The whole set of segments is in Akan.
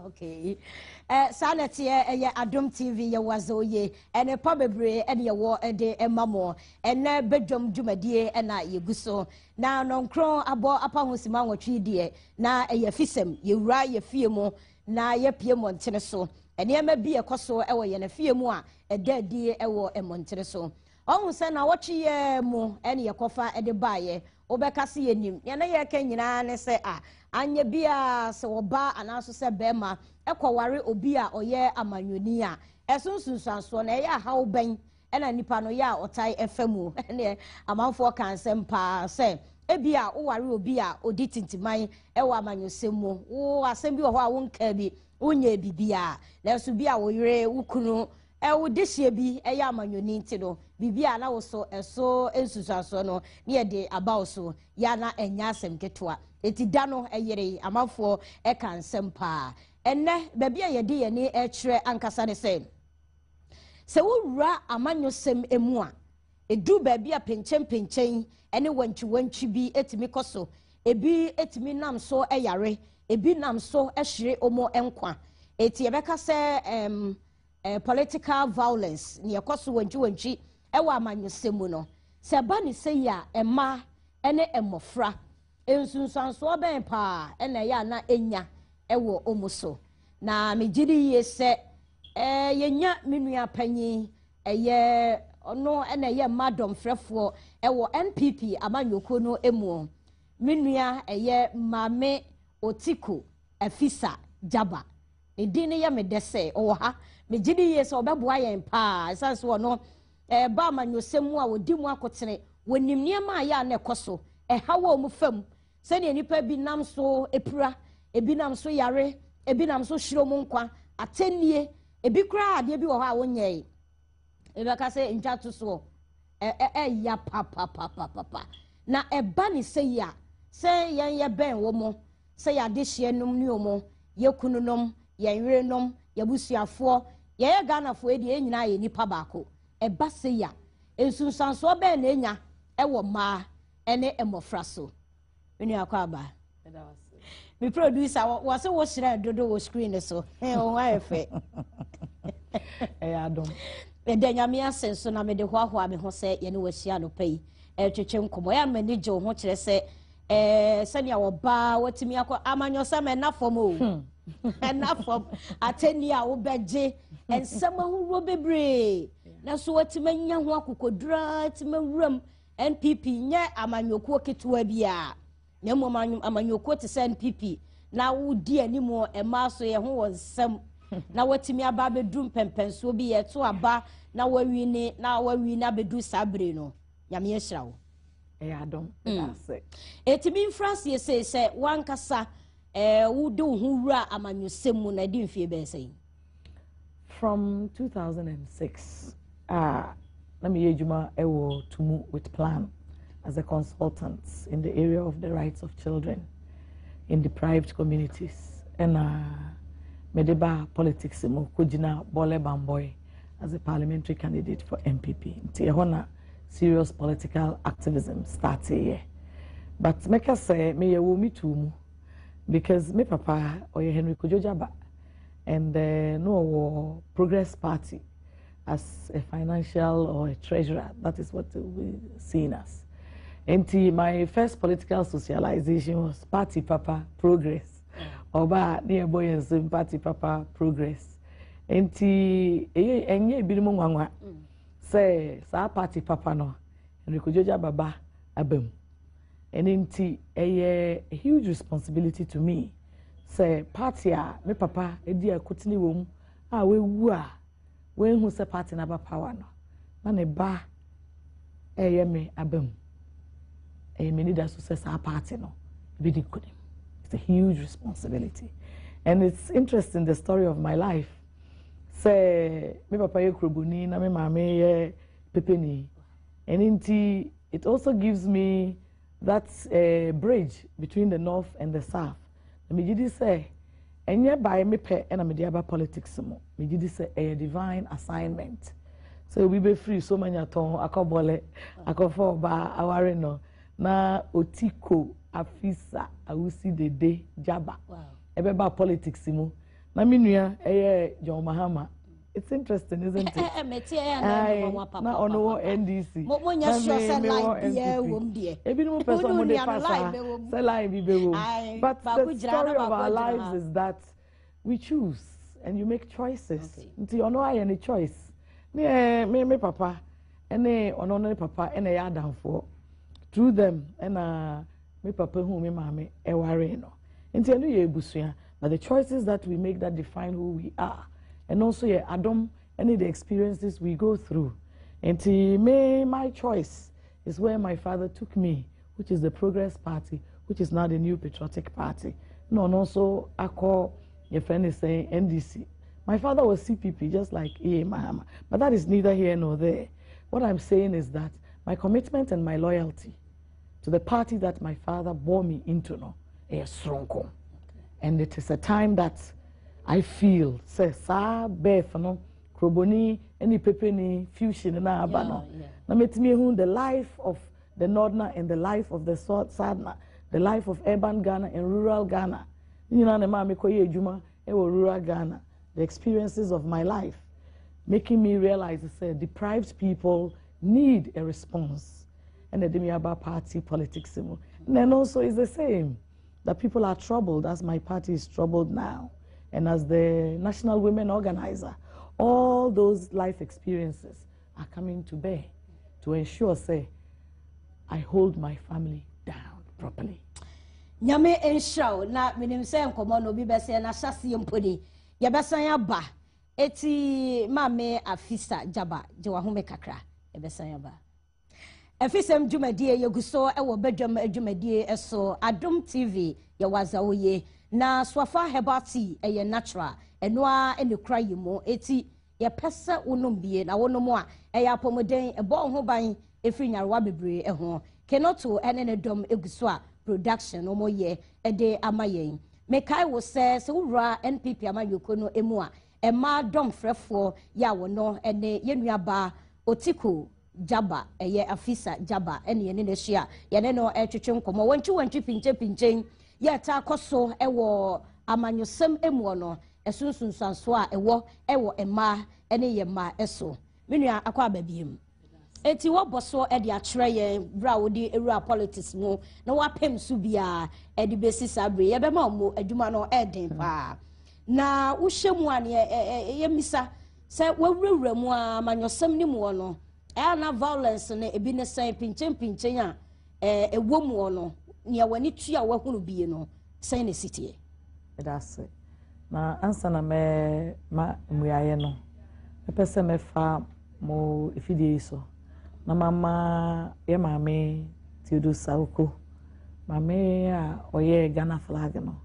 Okay. Sanity Adom TV ye wazoye ene pabebre ene ye wo ede emamo ene bedwom dwumadie ena yeguso na nonkron abo apa hosima nwotwe die na ye Afisem ye wura ye fie mu na ye pie mo ntene so ene ema bi ekoso ewo ye na fie mu a eda die ewo emontene so ohun se na wochi ye mu ene ye kofa ede baaye obekase ye nim ye na ye ka nyina ne se anya bia se oba anaso se bema ekwaware obi a oye amanyoni a esunsunsanso na ya hawo ban ena nipa no ya otai efamu ne amanfo kan sempa se ebia wo ware obi a odi tintiman ewa amanyosemu wo asem bi wo ho a wonka bi wonya bibia na so bi a wo yire wukunu wo dehye bi eya amanyoni nti no bibia na wo so eso ensunsanso no ne de abawo so ya na enya asem ketwa eti dano eyere amafo kan sempa enne baby yede ye ni ekire ankasa ne se wura amanyosem emu a edu baby a penchen ene wanchi bi etimi koso ebi etimi nam so eyare ebi nam so ehire omo enkwa eti ebeka se political violence ne yakoso wanchi ewa amanyosem no se ba ni se ya ema ene emofra ensunsanso ben pa ena ya na enya ewo omuso na mejiri yese yenya menua panyi eye ono ena ye madam frefo ewo NPP amanyoko no emu menua eye mame otiko afisa jaba edine ye medese owo ha mejiri yese obeboa yen pa esanso ono ba amanyosemu a wodi mu akotene wonim niam ya na ekoso hawo mu fam sene nipa bi nam so epura ebi nam so yare ebi nam so hiro mu nkwa atenie ebi kura ade bi wo ha wonye ebe ka se ntwato so ya pa na eba ni se ya se yan ye ben wo mo se ya de hye num ni omo ye kununom ye nwerenom ye busuafo ye Ghanafo edi enyina ye nipa baako eba se ya ensunsanso ben na enya ewo ma ene emofra so menu akwaba mi producer was wo shira dodo wo screen so o wa efe adom edenya mi asenso na me de hoahoa me ho se ye ne wahia no pai twetwe nkomo ya manage ho kire se sania wo ba watimi akọ amanyosa me na fom o na fom ateni a wo beje ensem ahuro bebre na so watimi nya ho akokodura timawuram NPP nye amanyoko ketewa bia nyemo amanyoko te se NPP na wudi animo ema so ye ho wonsem na watimi aba bedum pempenso bi ye to aba na wawi na bedu sabre no nyame ye hirawo adom that's etimi France ye se wankasa wudu hu wura amanyosem mu na di mfie be sei from 2006 let me ejuma ewo tumu with plan as a consultant in the area of the rights of children in deprived communities and medeba politics mo kujina bole bamboy as a parliamentary candidate for MPP nti ehona serious political activism started here but make us say me yewo mi tumu because me papa oye Henry Kujojaba and no Progress Party as a financial or a treasurer. That is what we seen as. And my first political socialization was Party Papa Progress. Oba nearby and Party Papa Progress. And enye birimu ngwa say sa Party Papa no and Rikujoja Baba abem. And a huge responsibility to me. Say party me papa edi akotini wom a we wu a when who say party na ba power no na ne ba me abam me need to say our party no be di kudim. It's a huge responsibility and it's interesting the story of my life. Say me papa ye krobuni na me mama ye pepeni and it also gives me that bridge between the north and the south. Me did say enye by me pe na me aba politics mo me did say a divine assignment so we be free so many aton akobole akofo ba aware no na otiko afisa awusi dede jaba ebe ba politics mo Na minua John Mahama. It's interesting, isn't it? Na ono NDC. Monya sure say line be wom die. Ebi no person mo dey pass. Say line be wom. But the story of our lives is that we choose and you make choices. Nti ono aye ni choice. Me papa ene ono ne papa ene ya adamfo. Through them and me papa who me mama e ware no. Nti eno ye ebusua. But the choices that we make that define who we are. And also, Adam, any the experiences we go through. And my choice is where my father took me, which is the Progress Party, which is now the New Patriotic Party. No, and also, I call your friend is saying NDC. My father was CPP, just like E.A. Mahama. But that is neither here nor there. What I'm saying is that my commitment and my loyalty to the party that my father bore me into is strong. And it is a time that I feel, say, sa beth no, kroboni, any pepeni, fusion and abano. Now, met me who the life of the Northerner and the life of the Southerner, the life of urban Ghana and rural Ghana. You know, mama koye juma, rural Ghana. The experiences of my life, making me realize, say, deprived people need a response. And the Demiaba party politics. And then also it's the same, that people are troubled as my party is troubled now. And as the National Women Organizer, all those life experiences are coming to bear to ensure, say, I hold my family down properly. Nyame enshaw na minim se nkomo no bi bese na hyase mponi ye besa ya ba eti mame afisa jaba je wa home kakra ye besa ya ba Afisem dwumadie yeguso ewo bedwam adwumadie eso Adom TV ye wazawoye na swafa hebati eye natural enoa ene kra yimo eti ye pese wonom bie na wonom a eye apomoden ebo ho ban efri nyarewa bebre eho kenoto ene ne dom eguso a production omo ye ede amayen mekai wo se wura NPP amayoko no emu a ema dom frefo ya wono ene yenuaba otiko jaba eye afisa jaba ene ne ne hia ye ne no etwetwe nkomo wanchi pinche ye ta koso ewo amanyosem emu no esunsunsanso a ewo ema ene ye ma eso menua akwa babiem eti wo boso e de akere ye bra wo di ewura politics mu na wapem su bia e de besi sabre ye be ma mo adwuma no e den pa na wo hyemu an ye misa se wawurawura mu a manyosem ni mu no e na violence ne ebi ne san pinchen a ewo mu no ne wani tua wa hunu bie no san ne sitie that's it na ansa na me ma muyaye no pese me fa mo ifidie so na mama ye mame Tiodo Sauko mame a oye Ghana flag no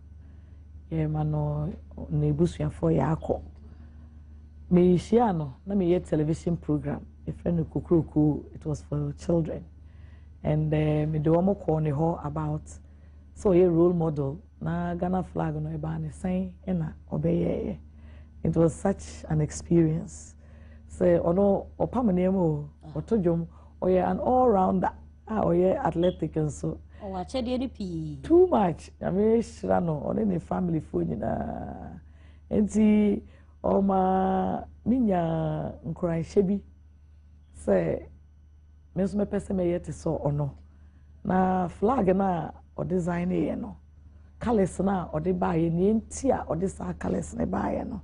ye mano na ebusuafo ya akọ me hia no na me ye television program a friend Kukuruku. It was for children and me do omo call ne ho about so ye role model na Ghana flag no e ba ne sen na obeye. It was such an experience. Say ono opamane mo otojom oye an all rounder oye athletic and so o wa chede ni pi too much I mean shira no oni ne family fo nyina enti o ma minya nkran hyebi say me so me pese me yete so ono na flag na o design ye no colors na o de bae ni enti a o de sa colors na bae no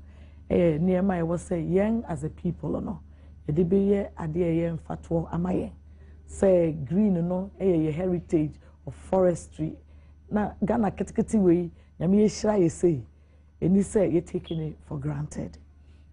niema e was say young as a people no ede be ye ade ye mfato amaye say green no ye heritage of forestry na Ghana ketekete we nyame ye hira ye say eni say ye taking it for granted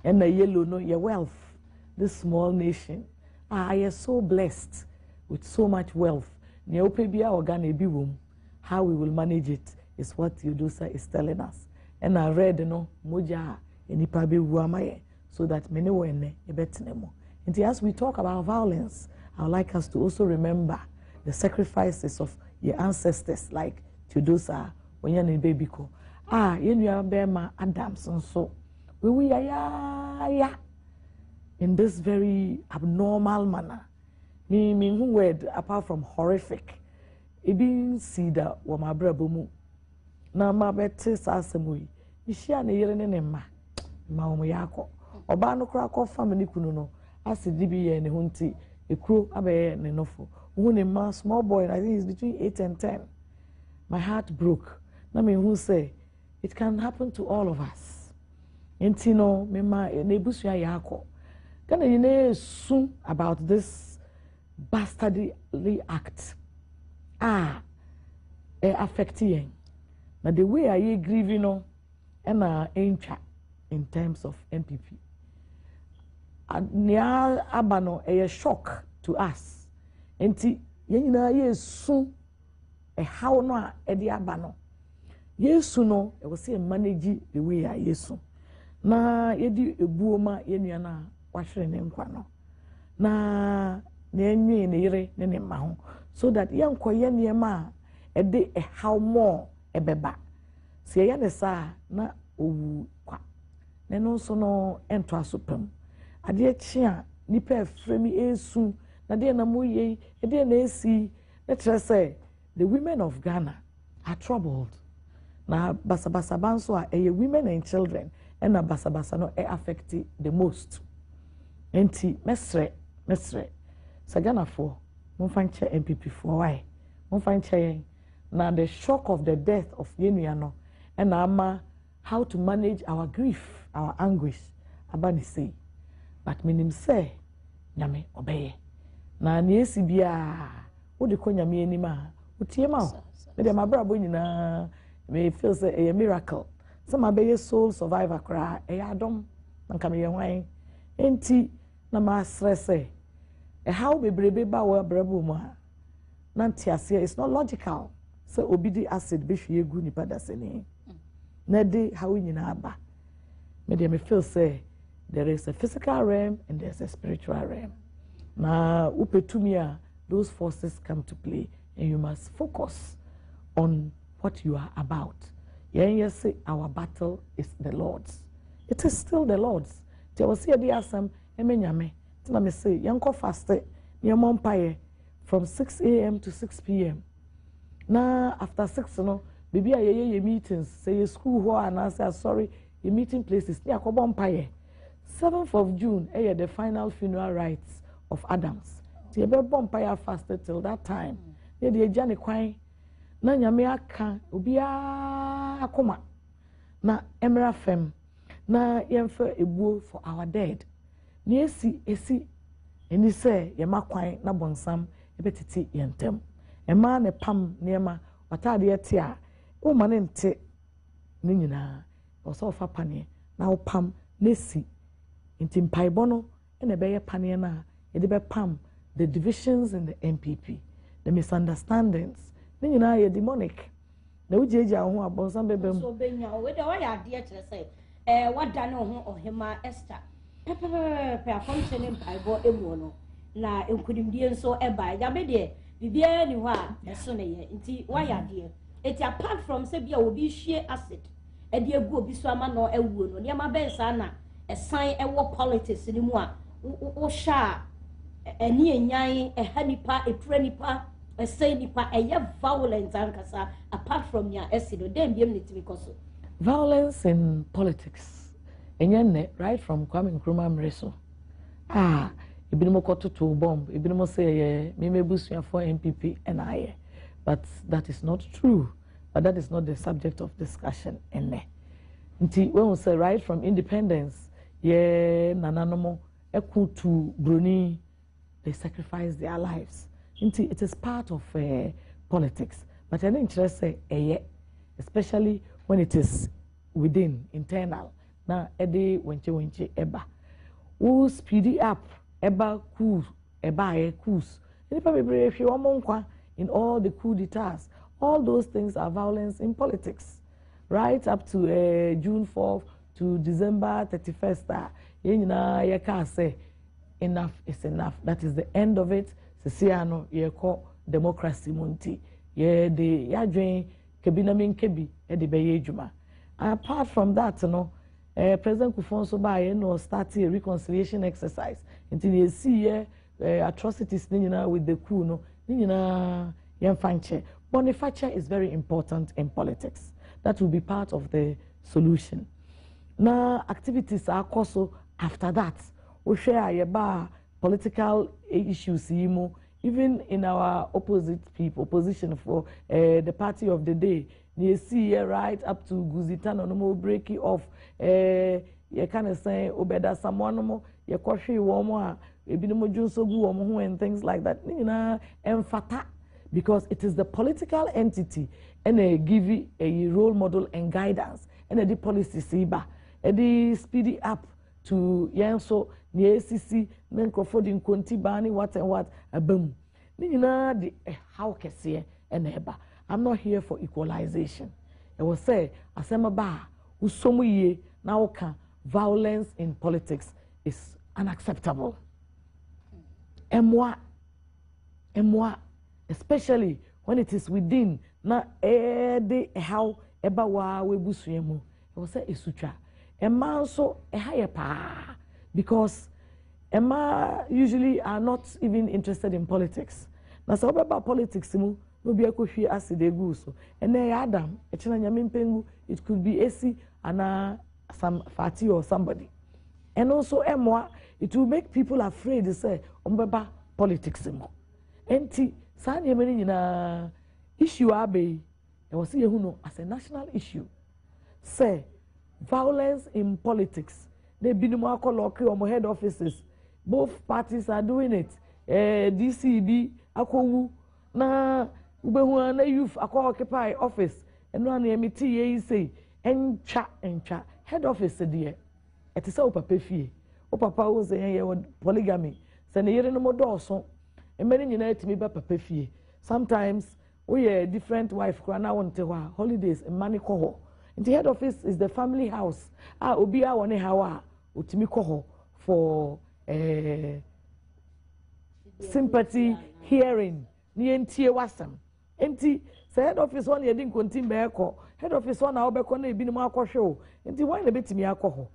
and na yellow no ye wealth, this small nation I am so blessed with so much wealth ne opebia Ghana ebi wom how we will manage it is what Yudusa is telling us and I read no moja enipa be wu amaye so that many wene ebetenemo. And as we talk about violence, I would like us to also remember the sacrifices of your ancestors like Tudosa when you're in baby ko. You bema Adams and so we ya in this very abnormal manner. Me word apart from horrific. It being see that wa ma brabomu. Na ma bete sasemui mishia ne yere ne ne ma omo yako oba no kra ko family kunu no asidi bi ye ne hunti ekro abaye ne nofo who ne ma small boy, I think he's between 8 and 10. My heart broke. Na me who say it can happen to all of us. Entino me ma ne busua yako. Kana you soon about this bastardly act. Affecting. Now the way I grieving no and in terms of MPP. Nia abano a shock to us. Enti yenina yesu how no e de abano. Yesu no e was say manage the way I yesu. Na yedi ebuoma yenua na wahwere ne nkwa no. Na enwe ne yire ne ne ma ho so that yenkoye niema e de how more ebeba. Se ye ne sa na owu kwa. Ne no so no ento asopam. Ade chia nipa efremi esu na de na moye e de na esi na say the women of Ghana are troubled. Na basabasa banso a women and children and na basabasa no affect the most. Enti mesre sagana for mon fanche MPP for why mon fanche na the shock of the death of yenua no and ama how to manage our grief, our anguish abani say. But minim say nyame obeye na niesi bia wo de ko nyame anima utie ma ho me de mabrabo nyina me feel say a miracle some abeye soul survivor kra adom nka me hwan enti na ma stress how bebrebe ba wo brabo mu ha na ntiase it's not logical so obidi acid be hwe egu nipa daseni na de how nyina aba me de me feel say there is a physical realm and there's a spiritual realm. Na upetumia, those forces come to play and you must focus on what you are about. Yes, say our battle is the Lord's. It is still the Lord's. There was here the asam emenyame. Tina me say yanko faste nyamompaye from 6 a.m. to 6 p.m. Na after 6 no baby ye meetings say school ho and I say sorry your meeting places ni akobompaye. 7th of June, the final funeral rites of Adams. The Bompire fasted till that time. The Jani Quine, Nanyame aka, Ubia Akoma, na Emera Fem, na Yemfer a bull for our dead. Near esi, and he say, Yama Quine, na bonsam, a betiti yentem. A man a pam near ma, what are the tia, oh man and te, Nina, or so for pani, now pam, nesi. Inti mpaibono ene beye paniena ede be pam the divisions in the MPP, the misunderstandings ni nyina ye demonic na ujeje ho abonsan bebem so benya we de why ade kire say wada ne ho ohema Esther pe function mpaibo emu no na enkudimdie nso eba ya be de bibia ni ho a eso ne ye nti why ade eti apart from say bia obi hwie acid ede egu obi so ama no ewuo no ne ma be sa na a sign a politics in moi, o sha a near nyan, a honeypa, a prenipa, a say nipa, a ya violence, ankasa, apart from your essay, then be able to because violence in politics. And yet, right from Kwame Nkrumah Mreso. Ibinimo koto to bomb, Ibinimo say, me boost for MPP and I. But that is not true. But that is not the subject of discussion. And when we say right from independence, nananomo equal to Bruni, they sacrifice their lives. It is part of politics. But an interest especially when it is within, internal. Now, ede wenche eba. Who speedy up eba coup eba coups. In all the coup d'etats. All those things are violence in politics. Right up to June 4th to December 31st, you can say enough is enough. That is the end of it. Sisiano, you call democracy munti. Yeah, the yadrin kebinamin kebi edibeye juma. Apart from that, President Kufonso Baye started a reconciliation exercise until you see atrocities with the coup no. Boniface is very important in politics. That will be part of the solution. Now activities are also after that. We share about political issues, even in our opposition for the party of the day. You see right up to Guzitano, no more breaking off. You kind say obeda someone more. You kwashi womo, ebinomo junsogu womo and things like that. Emphata because it is the political entity and they give you a role model and guidance and the policy siba and they speed it up to yanso the ACC then crofoding konti bani what and what a boom. The how can say and eba. I'm not here for equalization. I will say asema ba usomu ye now can violence in politics is unacceptable. And moi, especially when it is within na how eba wa webusuyemu. I will say isutra. Emma also a higher pa because Emma usually are not even interested in politics. Na so about politics mu no be akohwe acid egu so. And then Adam, it could be AC and some party or somebody. And also Emma, it will make people afraid to say ombeba politics mu. Enti sa nyemeni na issue abe e was say who as a national issue. Say violence in politics. They been more colloquial head offices. Both parties are doing it. DCB, Akowu, na ubehu na youth occupy office. And one MT say, encha. Head office there. It is so papa fie. O papa was saying polygamy. Send a year no more doorso. And many unite me by papa fie. Sometimes we a different wife, Krana want to holidays and money coho. And the head office is the family house. Obia one hawa utimi koho for sympathy hearing. Ni entie wasam. Enti say head office one ye din kontim be ekọ. Head office one na obekọ na ebi ni mo akọhwe. Enti why na betimi akọho.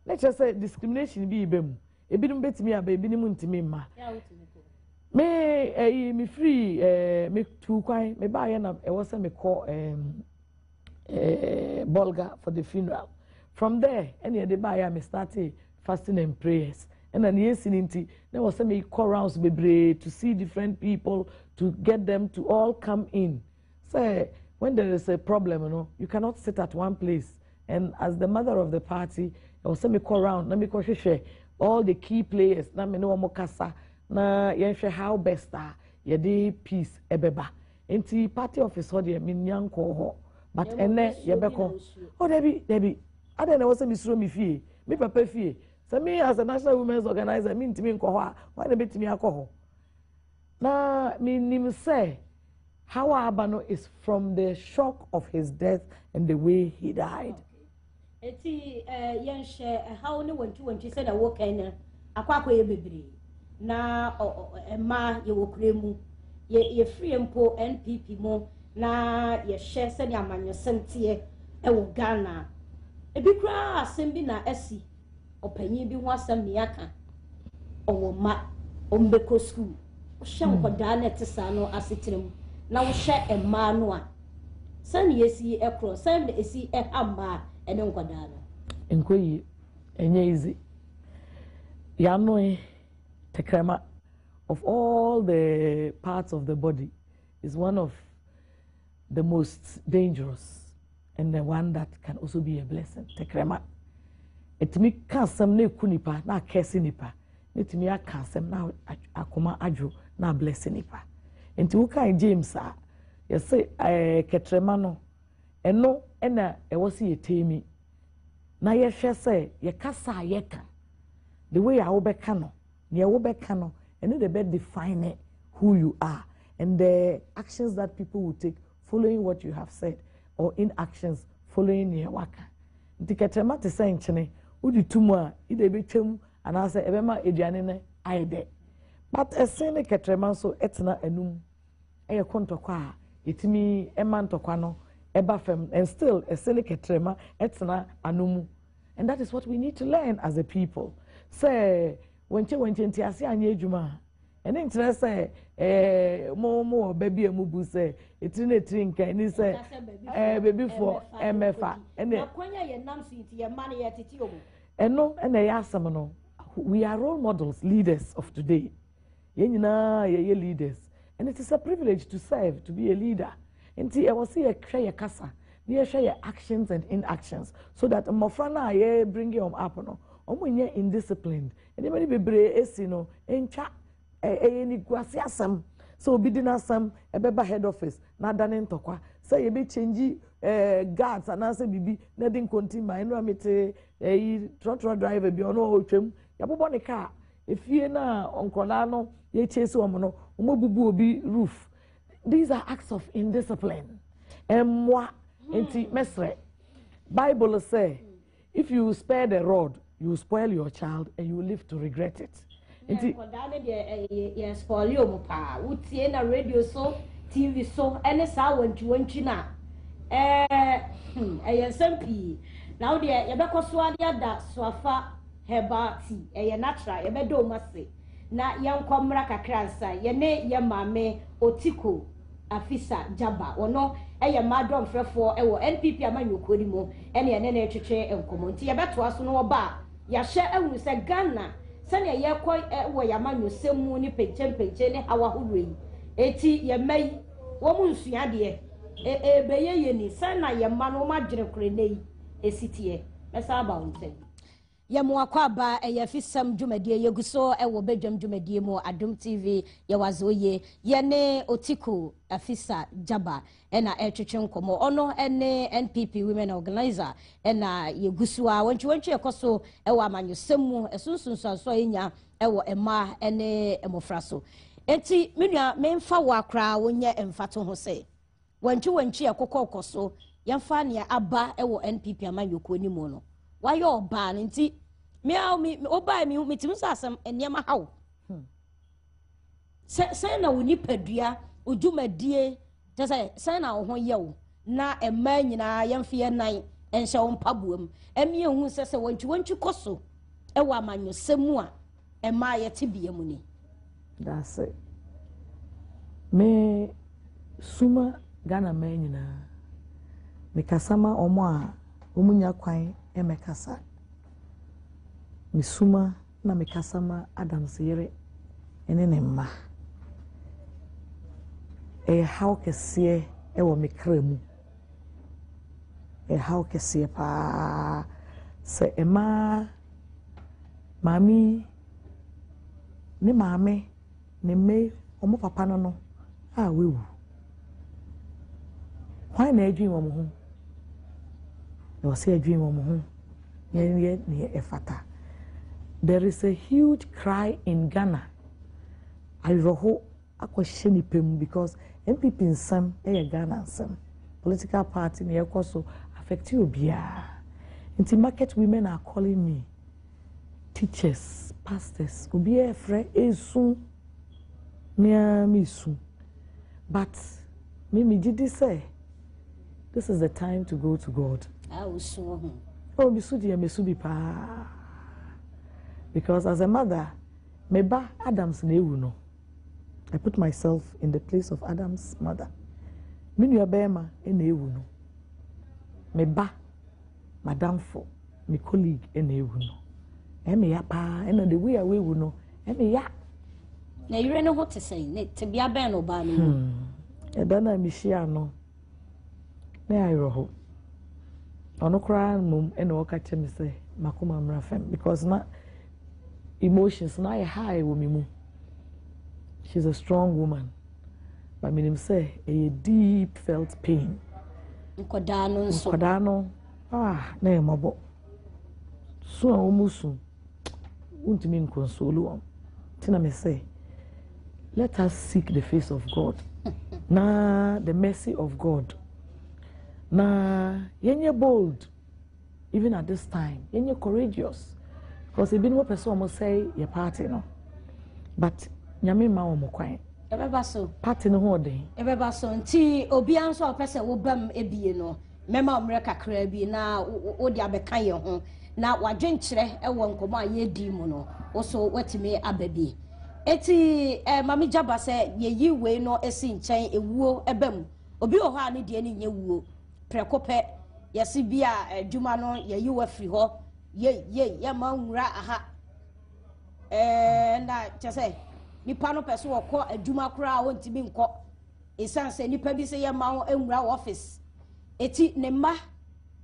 Let's just say discrimination bi ibem. Ebi ni betimi aba ebi ni mu ntimi ma. Me free me tu kwan me ba ye na e was me call Bolga for the funeral. From there, any of the buyer me started fasting and prayers. And then yes, there was some call rounds to see different people to get them to all come in. So when there is a problem, you cannot sit at one place. And as the mother of the party, there was some call round. Let me call share all the key players. Na me no mokasa na yenhwe how best ye dey peace ebeba. Enti party office ho de me nyan ho. But ene yebeko. Oh Debbie. I don't know what's a misro me fee. Me papa fee. So me as a national women's organizer, me to me nkoho. Why the bit me alcohol? Na me nim say how Abano is from the shock of his death and the way he died. Eti yen share how no when she said a work in akwakwa ye bebre. Na ma ye wokremu ye free mpo NPP mo na ye share said ya manyo e wo Ghana. Ebi kura asem na esi opanyin bi ho asem ne aka owo ma ombeko school o hye nkoda na tesa no asetirem na wo hye emma no a san yesi ekro san esi ehama ene nkoda no enkoyi enye izi yanoi tekrema of all the parts of the body is one of the most dangerous and the one that can also be a blessing. Tekrema. Etimi kansem na ekunipa na kesi nipa. Etimi akansem na akoma adwo na blessing nipa. Enti wo kan James a ye say ketrema no eno ena e wo se yetemi. Na ye hwe say ye kasa ye ka. The way a wo beka no, ne wo beka no, eno the best define who you are and the actions that people will take following what you have said. Or inactions following your waka. Ndiketrema te say nchene, udi tumu a ide betwem anase ebema eduane ne ayede. But esene ketrema so etna enum eye kontokwa a yetimi ema ntokwa no eba fem and still esene ketrema etna anumu. And that is what we need to learn as a people. Say wenche ntiase anye adwuma and interest say more baby a mubu say it's in a drink and he say baby for MFA and no and they ask some no we are role models leaders of today ye leaders and it is a privilege to serve to be a leader and I was see a share casa near share actions and inactions so that mofrana ye bring you up no omunye indisciplined and many bebre esino encha ni kwasi asam so obi di na asam ebeba head office na dane ntokwa say ye be change guards and answer bibi na din kontima eno amete trotro driver bi ono otwam yabobo ne car efie na onkola no ye chase omo no omobubu obi roof. These are acts of indiscipline moi enti mesre Bible say if you spare the rod you spoil your child and you live to regret it. Yes, spoil you pa. Utie na radio so, TV so, any sa wanchi na. SMP. Now the yebeko swadia da swafa heba tea. Natural yebedo mase. Na yankomra kakransa. Yene ye mame otiko afisa jaba. Ono madam frefo ewo NPP amanyokodi mo. Ene yene etwetwe enkomo. Nti yebeto aso no ba. Ya she ehunu se Ghana sane ye koy wo ya manyo semu ni penche ne hawa hurui eti ye mai wo mu nsua de beye ye ni sana ye ma no ma dwere kure nei esitie mesa ba onse ye mo akwa ba ye Afisem dwumadie ye guso wo bedwam dwumadie mu Adom TV ye wazoye ye ne otiko afisa jaba ena etwetwe nkomo ono ene NPP women organizer ena ye gusua wanchi ekoso wo amanyosemu esunsunso so enya wo ema ene emofraso enti menua memfa wakra wonye emfato ho se wanchi ekokokoso yamfa ne aba wo NPP amanyoko ni mu no wayo oba nti me oba mi mitimsa asem eniema hawo se na woni padua odwumadie say na ho yew na ema nyina yemfe nan enhye wo mpaboam emi ehu se wanchi koso wo amanyosemu a ema yete biamu ni. That's it. Me suma Ghana me nyina me kasama omo a omunya kwan me kasa me suma na me kasama Adams yere ene ne mma how kese wo me kremu how kese pa se ema mami ne mame ne me omo papa no wewu why na adwin wo mo ho no say adwin wo mo ho ye efata. There is a huge cry in Ghana ayroho akwahye nipem because MPP nsam Ghana nsam political party na yekoso affect obia nti market women are calling me teachers pastors obia frɛ esu mia misu but me did say this is the time to go to God. Because as a mother meba Adam's newu no I put myself in the place of Adam's mother. Minua bema enewu no. Meba madam for my colleague enewu no. Eme ya pa ena the way away no. Eme ya. Na you know what to say. Ne to be a ben oba no. Edana mishia no. Ne ayroho. Ono kra mum ena oka chemi say makoma mrafem because na emotions na high wo mi mu. She's a strong woman. But I say a deep felt pain. Nkodano na emabo. So omusu untimi nkonsolo. Tina me say let us seek the face of God. Na the mercy of God. Na yenye bold even at this time. Yenye courageous. Because even one person almost say your party no. But nyame ma wo mokwan ebeba so party no ho den ebeba so nti obi anso opese wo bam ebie no mema omre kakra bi na wo dia beka ye ho na wadwenkyere ewo nkomo a ye di mu no wo so watime ababi eti mami jaba se ye yi we no esi nchen ewuo ebam obi o ho ani de ni nye wuo prekope yesi bia adwuma no ye yi wa firi ho ye ma nwura aha na chese nipa no pese wo kọ adwuma kura wo ntimi nkọ esan se nipa bi se ye ma nwura office eti ne ma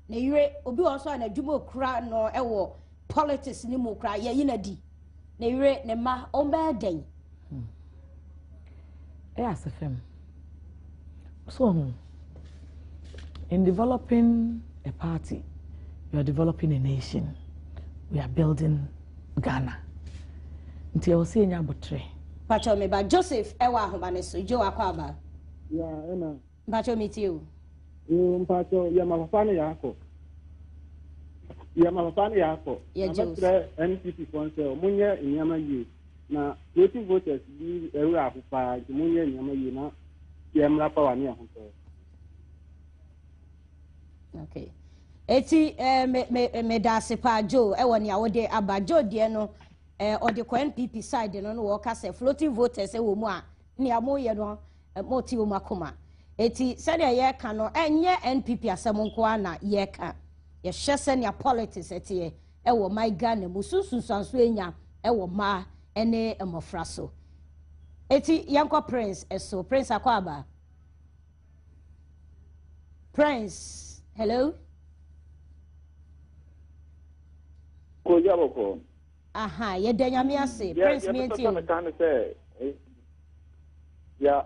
ne yire obi wo so na adwuma kura no ewo politics ni mu kura ye yi na di ne yire ne ma o be den Afisem. So in developing a party, you are developing a nation. We are building Ghana. Until I was saying about Pacho me ba Joseph ewa ahomane so jo akwaba. Ya ena. Pacho meet you. Pacho ya mafana yako. Ya mafana yako. Ya Joseph NPP sponsor munye nyama yi. Na voting voters bi eru afupa munye nyama yi na ya mrapa wani ahuto. Okay. Eti me da sepa jo ewo ni awode abajo de no or the NPP side no no work as a floating voters e wo mu a ni amoye no moti wo makoma eti said ye ka no enye NPP asem nko ana ye ka ye hye ne politics eti e wo my Ghana mu sunsunsanso enya e wo ma ene emofra so eti yanko prince eso prince akwaba prince hello Ko jaboko. Aha, ye denyame ase prince me enti ya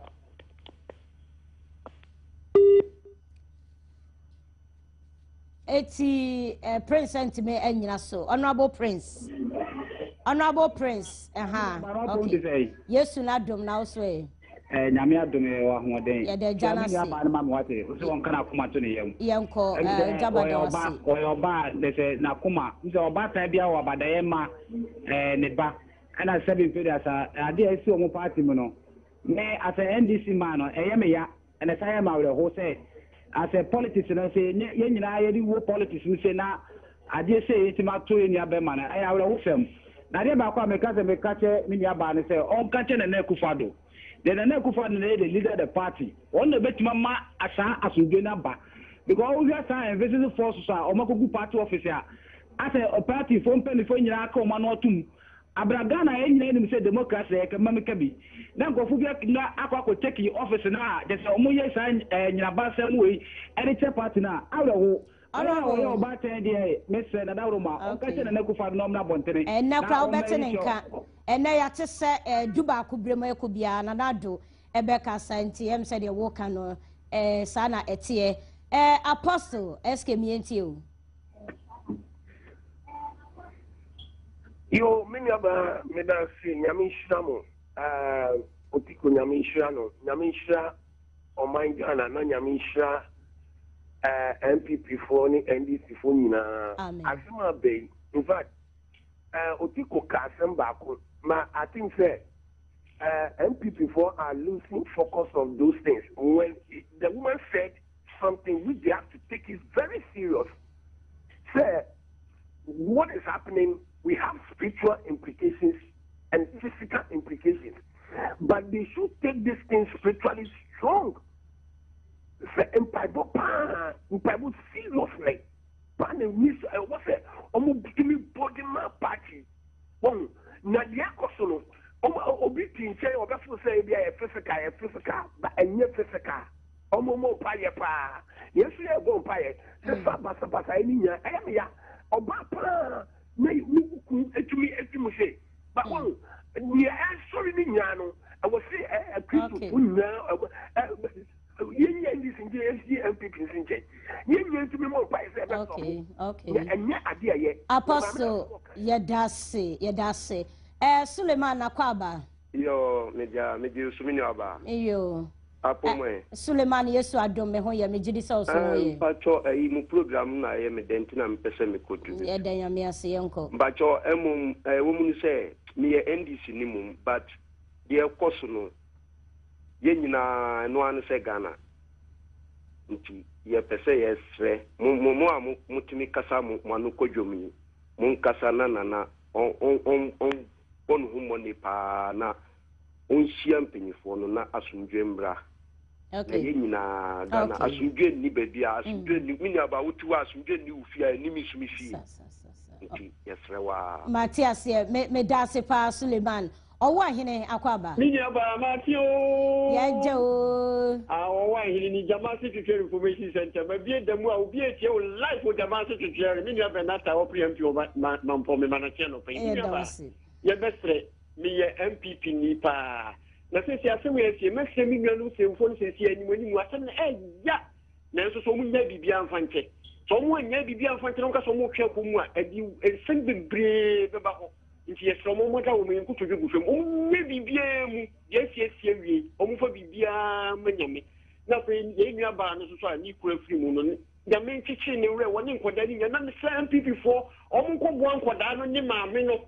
eti prince ntime anyina so honorable prince aha okay yesu na dom na so nyame adome wa hoden ye de jana se ya ba na ma wate so won kana kuma to ne yam yenko jabada wase oba de se na kuma nse oba ta bia wa badaye ma ne ba ana 7 periods ade esi o mo party mu no me as a NDC man no eye me ya ene say ma we ho say as a politics no say ye nyina ye di wo politics we say na ade say etima to ye ni abema na aya we ho fam na de ba kwa me ka che me ni aba ne say on ka che na Akufo-Addo the na Akufo-Addo na the leader of the party on the betima ma asa asudwe na ba because we are saying visiting forces are omakogu party officer as a party from penny for nyina aka o ma no otum Abragana enye ni say democracy e ka mameka bi na nkofo bi na akwa take office na just omo ye san nyina ba sam we any party na awewo awewo ba ten dey mese na dawroma o ka che na Akufo-Addo no na bontere na kwa obete nka ena ya te se duba akubrema ekubia na nado ebeka santi em se de wo ka no sana etie apostle eske mienti o Yo, many aba meda si nyame hira mo otiko nyame hira no nyame hira o man Ghana na nyame hira MPP for ni NDC for nyina asema be in fact otiko ka asem baako ma I think say MPP for are losing focus on those things when the woman said something which they have to take it very serious. Say what is happening, we have spiritual implications and physical implications, but they should take these things spiritually strong. Say impibo seriously. Pan what's it? Body man party. One Nadia Kosono. Obi tinche obefu say be a physical, but a new physical. Omo paye pa. Yes, we are going paye. Say basa any ya. Oba pa na you etumi say but one we are sorry ni nyano I was say a Christo yen this in MPP sinche yen to me more by okay and ya ade ye apostle yedase Suleiman Akwaba yo media sumini aba yo Suleiman Yesu adom me ho ye me gidi so ye pacho mu program na ye me denti na me pese me kodu ye dan ya me ase yenko pacho wo mu say me ye NDC ni mu but de ekoso no ye nyina no an se Ghana nti ye pese ye sre mo mutimi kasa mo anu kodwomi mo kasa na on on whom money pa na on siam penifo no na asumdwe mbra. Okay. Na Ghana asumdwe ni baby asumdwe ni mini aba wotu asumdwe ni ufia ni misumisi. Yes rewa. Matias me dase pa Suleiman. Owo ahene akwaba. Mini aba Matio. Yeje o. Owo ahene ni Jamasi Security Information Center. Me bie demu a obi etie o live for Jamasi Security. Mini aba na ta o PMP o mampo me manache no pe. Mini aba. Ye besre me ye MPP ni pa. Na se si asem ye si me se mi nanu se mfo se si ani mani mu asem na ya. Na so so mu nya bibia mfanche. So mu nya bibia mfanche no ka so mu hwe ko mu a edi sen bebre be ba ho. Nti yesro mo mo da wo me nkuto dwe gufem o nya bibia mu yesiesie wie o mu fa bibia manyame na fe ye nua ba no so so a ni kura firi mu no ya me nkichi ne wure woni nkoda ni nya na se MPP4 o mu nko bo nkoda no ni maame no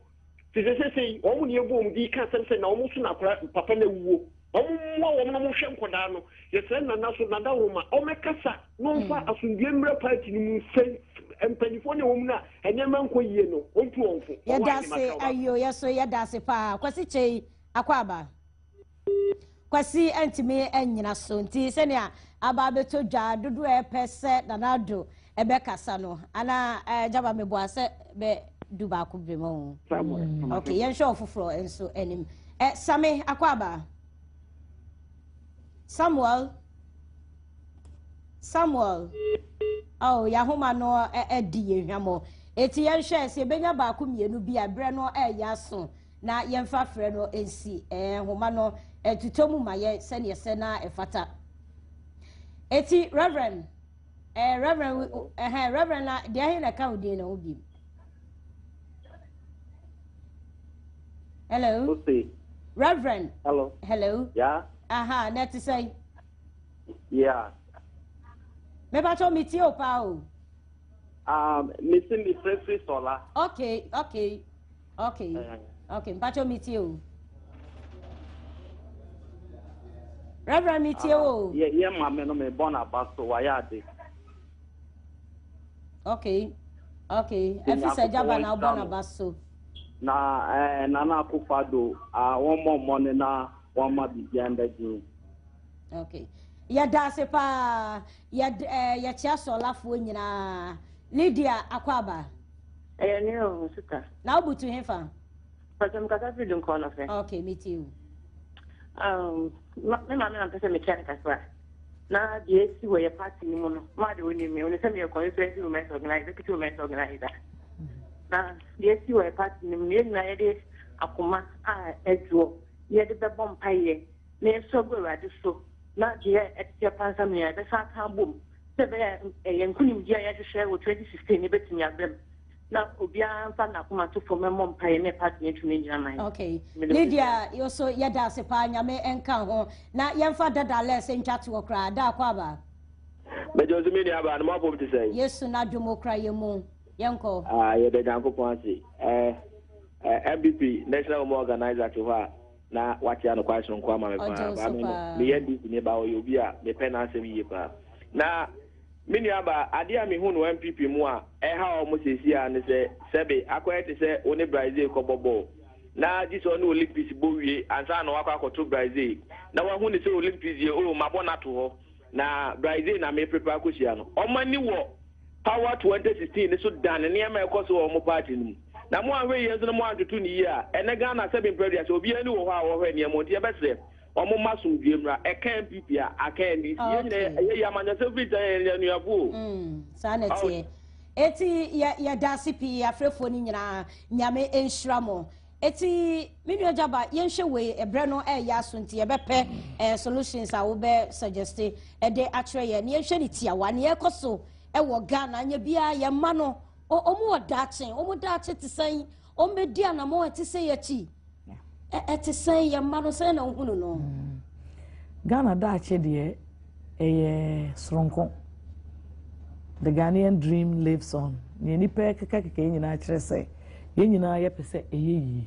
ti se o mu ne ebo mu di ka sem na o mu so na papa na wuo o mu mo wo no mo hwe nkoda no yesre na na so na da wo ma o mekasa no mfa asundie mra party ni mu sen empanifo ne wom na enyema nko yie no ontu onfo ya dase ayo yeso ya dase pa kwasi chei akwaba kwasi entimi enyina so nti se ne aba beto dwa dodo pese nanado ebe kasa no ana jaba meboase be duba ko bremo okay yen show foforo enso enim same akwaba Samuel oh yahoma no edi ehwamo eti yen hwe se benya ba ko mienu bi abre no yaso na yen fa frɛ no ensi homa no tutomu maye se ne se na efata eti reverend na de ahe na ka odi na obi hello Lucy. Reverend hello Yeah. Aha net say Yeah. Me ba to meet you pa o. Missing the free solar. Okay. Okay, ba to meet you. Reverend meet you. Yeah, mama no me born about so why are they? Okay. Afisem jaba na born about so. Na nana akufado one more money na one ma bi anda ji. Okay. Ya dase pa ya chia solafo nyina Lydia akwaba ni o suka na obutu hefa patam kaka fi dun kono fe okay me too me ma na pese me kyan kaswa na de si wo ye party ni mo no ma de woni me oni se me ko so esi women organize executive women organizer na de si wo ye party ni me na ye de akoma ezo ye de be bom paye na so go rade so na dia etia pansa me ya be sa ka bom se be yankunim dia ya de share wo 2016 ne betimi abem na obia fa na kuma to for memo mpaye ne party ne tumi nyina mai okay Lydia yo so ya da se pa nyame enka ho na yemfa dada less ntwate wo kra da kwaba Bejo zumi ni aba na mo pom ti say yesu na dwomokra yemu yenko ye de Nyankopon ase MBP national women organizer to ha na wachi ano kwa shon kwa ma me pa ba me ye di ni ba obi a me pe na asem yi pa na mini aba ade a me hu no MPP mu a ha o mo sesi a ne se sebe akwete se oni Brazil ko bobo na jiso no Olympics bo wie ansa na wakwa akoto Brazil na wa hu ne se Olympics ye o mabo na to ho na Brazil na me prepare ko sia no o mani wo power 2016 ne so dan ne ma e ko so o mo party no na mo ahwe yeso no mo atutu ni ya ene Ghana 7 president obi ani wo ho a wo hwe ne mo tie besre omo maso duemra e kan pipi a aka ndi ye nyina ye amanya se vita ye nuabu sanete eti ya dasipi afrefo ni nyina nyame enhiramo eti mimi ojaba ye nhwe we ebre no ya so nti ye bepe solutions a wo be suggest e de atre ye ne nhwe ni tiawa ne ekoso e wo Ghana nya bia ye ma no omo wadachen omo dache tisan omedi anamo etise ye chi etise ye ma no se na ohunu no Ghana dache de sronko the Ghanaian dream lives on ni nipa keka nyina kire se ye nyina ye pese eyeyi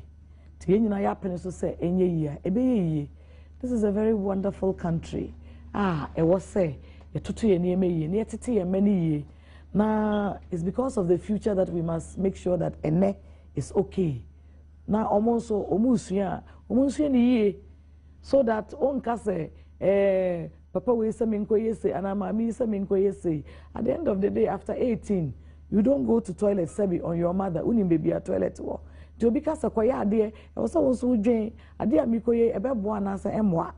ti ye nyina ya pene so se enyeyi a ebeyeyi. This is a very wonderful country e was say ye tutu ye nieme yi ne tete ye mani yi. Now, it's because of the future that we must make sure that ene is okay na omonso omusua ni ye so that onka say papa we say menko yese and mama say menko yese. At the end of the day, after 18, you don't go to toilet sebi on your mother unim baby a toilet wo to because akoya ade e wo so wo so dwen ade a mikoye ebebo na say emwa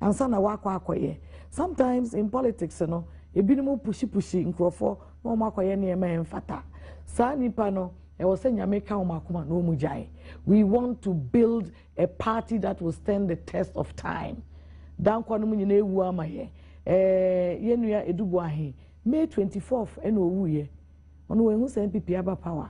ansa na wakwa akoye. Sometimes in politics no ebinumu pushi nkrofo no makoye na ema emfata sa nipa no e wo say nyame ka wo makoma no mu jai. We want to build a party that will stand the test of time. Dan kwa no mu nyina ewu amaye yenua edubu ahe May 24th eno owu ye ono we hu say MPP aba power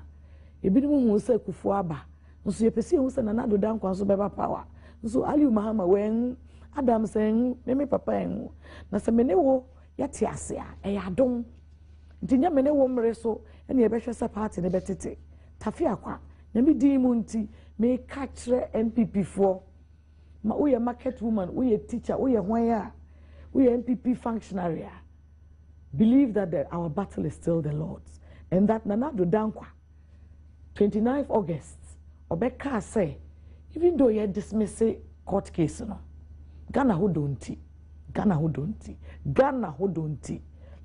ebinumu hu say kufu aba nso ye pese hu say na nado dan kwa so beba power nso Aliu Mahama wen Adam saying me papa en na se mene wo yate ase a adom ntinya mene wo mre so ene ye behwe sa party ne betete tafi akwa na me din mu nti me ka kire MPP fo ma we market woman we teacher we hwan we MPP functionary believe that our battle is still the Lord's and that Nanado Dankwa 29th August Obeka say even though you dismiss court case no Ghana who don't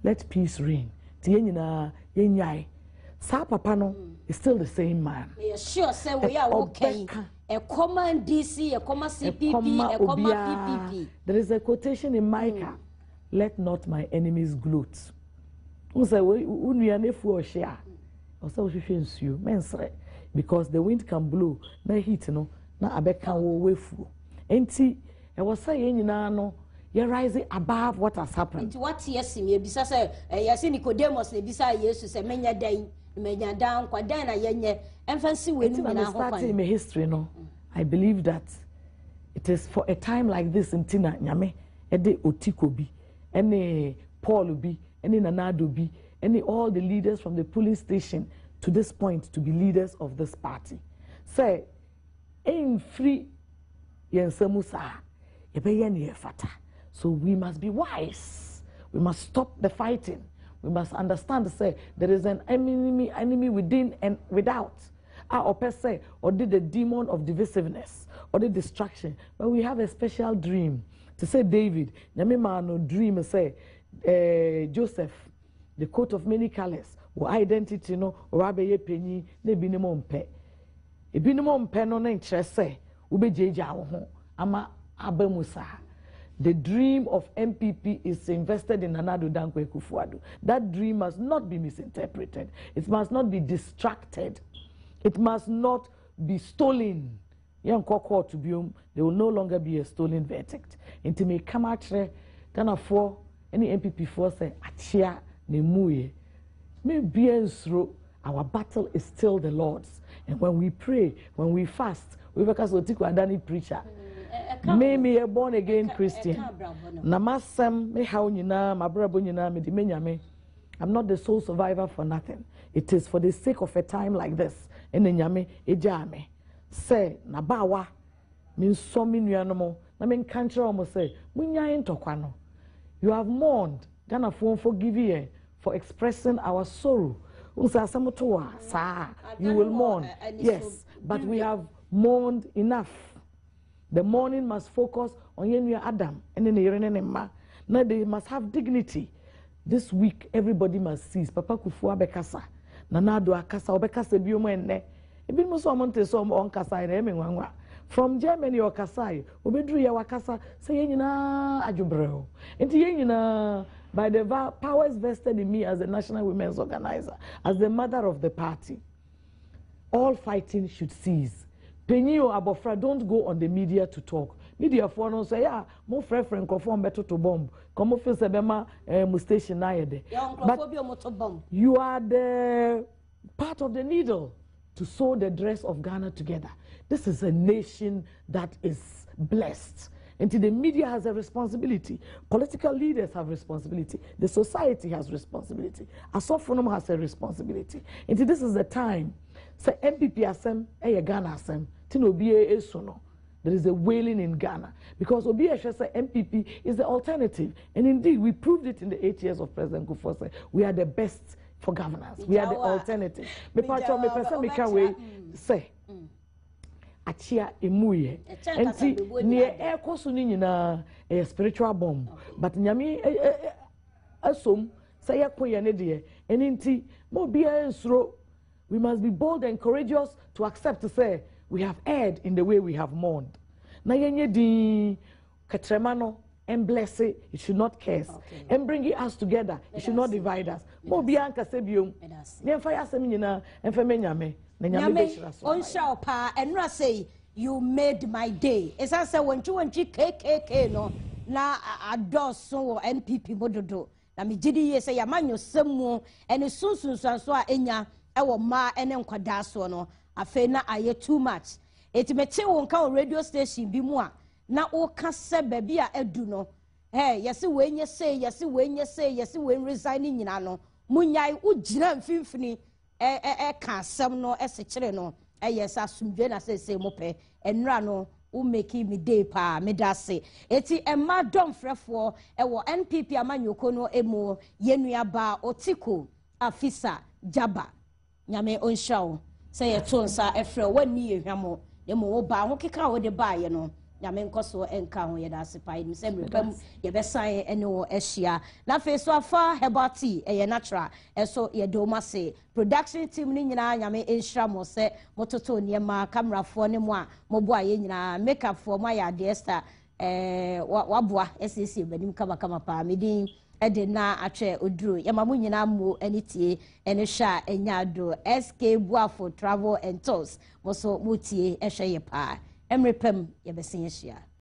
let peace reign ti yenyina yenyai sa papa no is still the same man. Sure say we are okay. A common DC, a common CPP, a common PPP. There is a quotation in Micah, let not my enemies gloat. Who say we nefu or share. Or so you mensre because the wind can blow, na heat no, na abeka wo wefu. Enti I was saying no you're rising above what has happened. Into what yes me bisa say yes Nicodemus ne bisa Jesus say menya dan menya dan kwa dan na yenye emfancy we ni na ho in my history no I believe that it is for a time like this in Tina nyame ede Otiko bi ene Paul bi ene Nanado bi ene all the leaders from the police station to this point to be leaders of this party say in free yensamusa ebeye ne fata. So we must be wise. We must stop the fighting. We must understand, say, there is an enemy within and without. Or per se, or did the demon of divisiveness, or the distraction. But we have a special dream. To say David, no dream, say, Joseph, the coat of many colors, or identity, no, or abeye penny, ne binimompe. E binimompe no ne say, ube jeja ama abemusa. The dream of MPP is invested in Nanado Dankwa Kufuado. That dream must not be misinterpreted. It must not be distracted. It must not be stolen. There will no longer be a stolen verdict. Into me come out Ghana for any MPP for say achia ne muye. Maybe our battle is still the Lord's. And when we pray, when we fast, we because Otiko Adani preacher. Me a born again Christian. Namasam me how nyina mabrabo nyina me di menyame. I'm not the sole survivor for nothing. It is for the sake of a time like this. Ene nyame eja me. Say na bawa me nso me nuanomo na me nkantre omo say munyan ntokwa no. You have mourned. Ghana forgive you for expressing our sorrow. You will mourn. Yes, but we have mourned enough. The mourning must focus on Yenu Adam and then Irene. Now they must have dignity. This week, everybody must cease. Papa Kufua Bekasa, Nanado Akasa, Obekasa Biomene. Ebin Musomonte som on Kasai Remingwa. From Germany or Kasai, Obedria Wakasa, say Yenina Ajubreo. And Yenina, by the powers vested in me as a national women's organizer, as the mother of the party, all fighting should cease. Penny or Abofra, don't go on the media to talk. Media for no say, yeah, more friend conform better to bomb. Come off your sebema mustation naide. But you are the part of the needle to sew the dress of Ghana together. This is a nation that is blessed. And the media has a responsibility. Political leaders have responsibility. The society has responsibility. Asophonom has a responsibility. And this is the time. Say MPP asem, Ghana asem. Tino biye esono. There is a wailing in Ghana because Obiya say MPP is the alternative, and indeed we proved it in the 8 years of President Kufuor. We are the best for governance. We are the alternative. Me person say achia emuye enti ne ekoso ni nyina spiritual bomb but nyame asom say yakoye ne de enti mo bia nsuro we must be bold and courageous to accept to say we have erred in the way we have mourned na yenye di katrema no and bless it should not curse and bring us together it should not divide us mo bia nkase biom ne mfa yasem nyina mfa menyame na nyame be shira so on show pa enra say you made my day esa say wonchi kkk no na adoso wo npp mododo na me gidi ye say yamanyo semu ene sunsunsuanso a enya ewo ma ene nkwada so no afe na aye too much etimeche won ka radio station bi mu a na o ka se baby a edu no yesi wenye say yesi wen resign nyina no munyai ugina mfimfini ka asem no sekire no yes asumdwe na say mo pe enra no u make me day pa me dase eti emma dom frefo ewo npp amanyoko no emu yenua ba otiko afisa jaba nyame onshaw say ye tonsa efre wani ehwamo demo wo ba ho keka wo de ba ye no nyame nkoso enka ho ye dase pa ni se mrepam ye besan ene wo ehia na fe so afa hebati ye natural eso ye do ma se production team ni nyina nyame enhira mo se mototo niema camera fo ne mo a mobo aye nyina makeup fo mo ya de esta waboa esese banim kama pa medin ede na atwe oduro yema mo nyina mo anitie ene hwa enya do SK Buafo Travel and Tours mo so mutie ehwe ye pa emrepem ye besen ehia